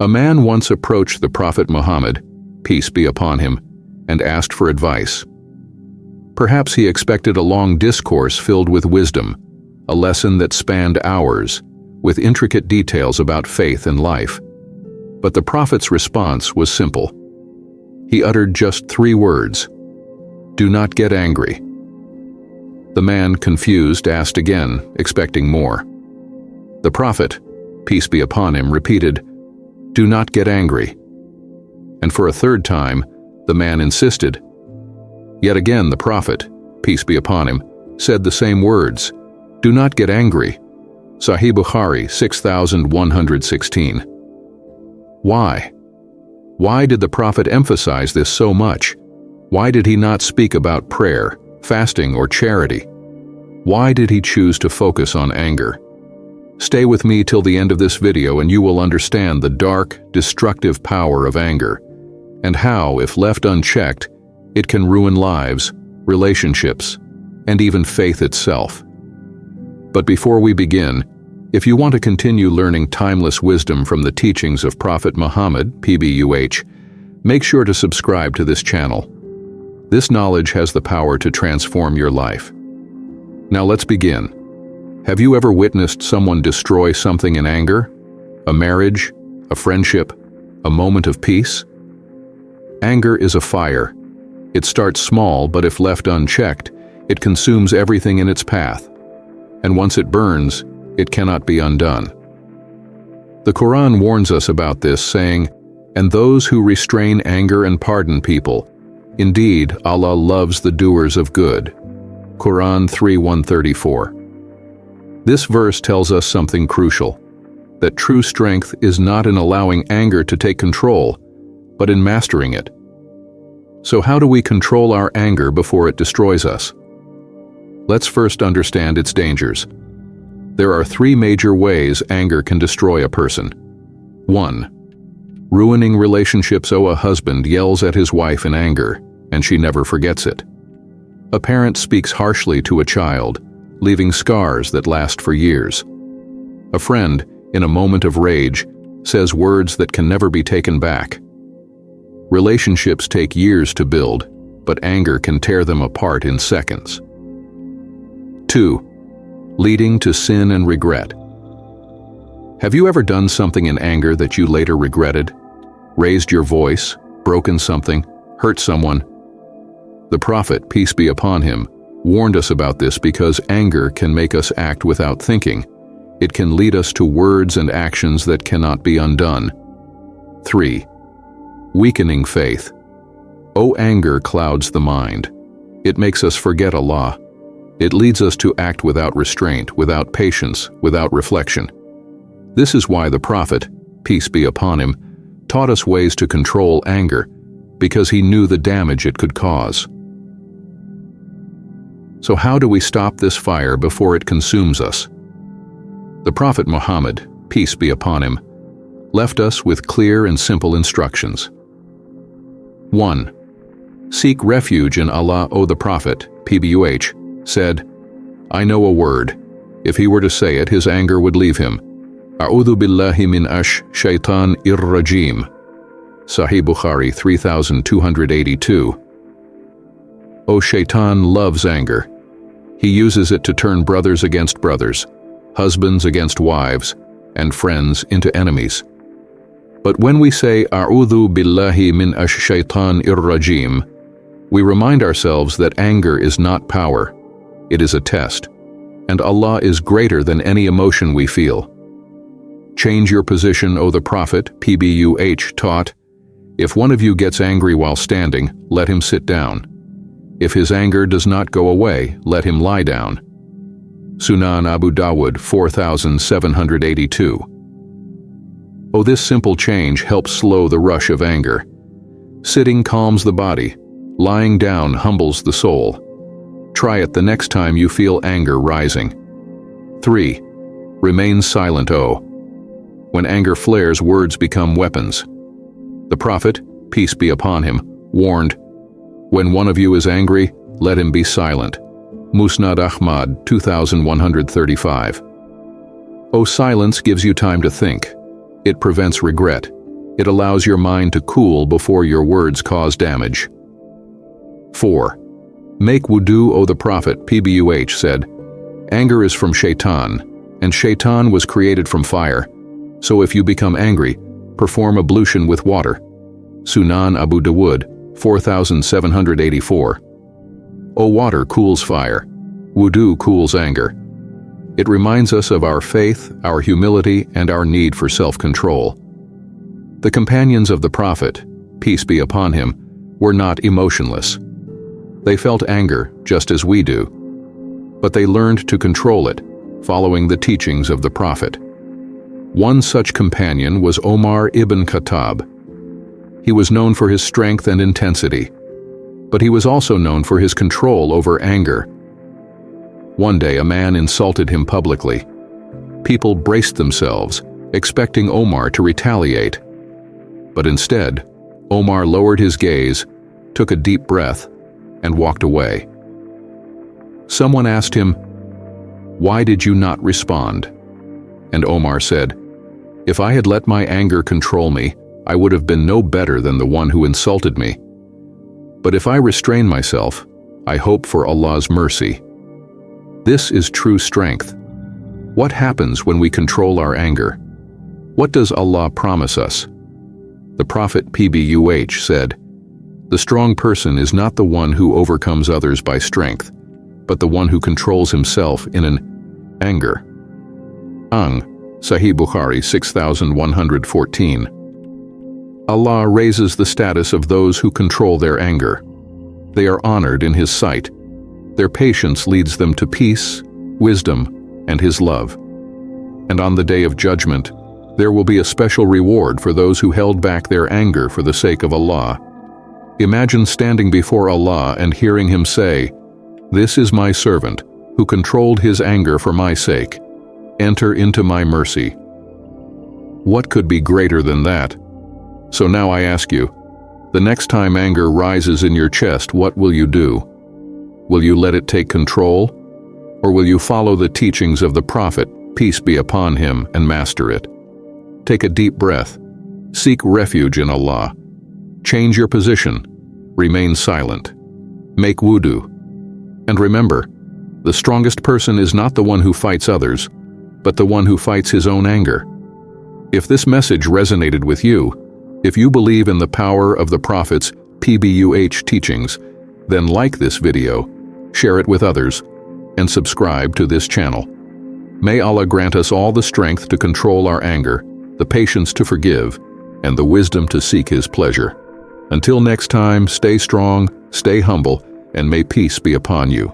A man once approached the Prophet Muhammad, peace be upon him, and asked for advice. Perhaps he expected a long discourse filled with wisdom, a lesson that spanned hours, with intricate details about faith and life. But the Prophet's response was simple. He uttered just 3 words: "Do not get angry." The man, confused, asked again, expecting more. The Prophet, peace be upon him, repeated, "Do not get angry." And for a 3rd time, the man insisted. Yet again the Prophet, peace be upon him, said the same words, "Do not get angry." Sahih Bukhari 6116. Why? Why did the Prophet emphasize this so much? Why did he not speak about prayer, fasting, or charity? Why did he choose to focus on anger? Stay with me till the end of this video and you will understand the dark, destructive power of anger, and how, if left unchecked, it can ruin lives, relationships, and even faith itself. But before we begin, if you want to continue learning timeless wisdom from the teachings of Prophet Muhammad, PBUH, make sure to subscribe to this channel. This knowledge has the power to transform your life. Now let's begin. Have you ever witnessed someone destroy something in anger? A marriage, a friendship, a moment of peace? Anger is a fire. It starts small, but if left unchecked, it consumes everything in its path. And once it burns, it cannot be undone. The Quran warns us about this, saying, "And those who restrain anger and pardon people, indeed Allah loves the doers of good." Quran 3:134. This verse tells us something crucial, that true strength is not in allowing anger to take control, but in mastering it. So how do we control our anger before it destroys us? Let's first understand its dangers. There are 3 major ways anger can destroy a person. 1. Ruining relationships. A husband yells at his wife in anger, and she never forgets it. A parent speaks harshly to a child, leaving scars that last for years. A friend, in a moment of rage, says words that can never be taken back. Relationships take years to build, but anger can tear them apart in seconds. 2. Leading to sin and regret. Have you ever done something in anger that you later regretted? Raised your voice, broken something, hurt someone? The Prophet, peace be upon him, warned us about this because anger can make us act without thinking. It can lead us to words and actions that cannot be undone. 3. Weakening faith. Anger clouds the mind. It makes us forget Allah. It leads us to act without restraint, without patience, without reflection. This is why the Prophet, peace be upon him, taught us ways to control anger, because he knew the damage it could cause. So how do we stop this fire before it consumes us? The Prophet Muhammad, peace be upon him, left us with clear and simple instructions. 1. Seek refuge in Allah. The Prophet, PBUH, said, "I know a word. If he were to say it, his anger would leave him. A'udhu billahi min shaitan rajim." Sahih Bukhari 3282. Shaitan loves anger. He uses it to turn brothers against brothers, husbands against wives, and friends into enemies. But when we say A'udhu billahi min shaitan rajim, we remind ourselves that anger is not power. It is a test, and Allah is greater than any emotion we feel. Change your position. The Prophet, PBUH, taught, "If one of you gets angry while standing, let him sit down. If his anger does not go away, let him lie down." Sunan Abu Dawud 4782. This simple change helps slow the rush of anger. Sitting calms the body. Lying down humbles the soul. Try it the next time you feel anger rising. 3. Remain silent. When anger flares, words become weapons. The Prophet, peace be upon him, warned, "When one of you is angry, let him be silent." Musnad Ahmad 2135. Silence gives you time to think. It prevents regret. It allows your mind to cool before your words cause damage. 4. Make wudu, O the Prophet PBUH said, "Anger is from Shaitan, and Shaitan was created from fire. So if you become angry, perform ablution with water." Sunan Abu Dawud, 4784. O water cools fire. Wudu cools anger. It reminds us of our faith, our humility, and our need for self-control. The companions of the Prophet, peace be upon him, were not emotionless. They felt anger just as we do, but they learned to control it, following the teachings of the Prophet. One such companion was Omar ibn Khattab. He was known for his strength and intensity, but he was also known for his control over anger. One day a man insulted him publicly. People braced themselves, expecting Omar to retaliate. But instead, Omar lowered his gaze, took a deep breath, and walked away. Someone asked him, "Why did you not respond?" And Omar said, "If I had let my anger control me, I would have been no better than the one who insulted me. But if I restrain myself, I hope for Allah's mercy." This is true strength. What happens when we control our anger? What does Allah promise us? The Prophet PBUH said, "The strong person is not the one who overcomes others by strength, but the one who controls himself in an anger." Sahih Bukhari 6114. Allah raises the status of those who control their anger. They are honored in His sight. Their patience leads them to peace, wisdom, and His love. And on the day of judgment, there will be a special reward for those who held back their anger for the sake of Allah. Imagine standing before Allah and hearing Him say, "This is my servant, who controlled his anger for my sake. Enter into my mercy." What could be greater than that? So now I ask you, the next time anger rises in your chest, what will you do? Will you let it take control? Or will you follow the teachings of the Prophet, peace be upon him, and master it? Take a deep breath. Seek refuge in Allah. Change your position. Remain silent. Make wudu. And remember, the strongest person is not the one who fights others, but the one who fights his own anger. If this message resonated with you, if you believe in the power of the Prophet's PBUH teachings, then like this video, share it with others, and subscribe to this channel. May Allah grant us all the strength to control our anger, the patience to forgive, and the wisdom to seek His pleasure. Until next time, stay strong, stay humble, and may peace be upon you.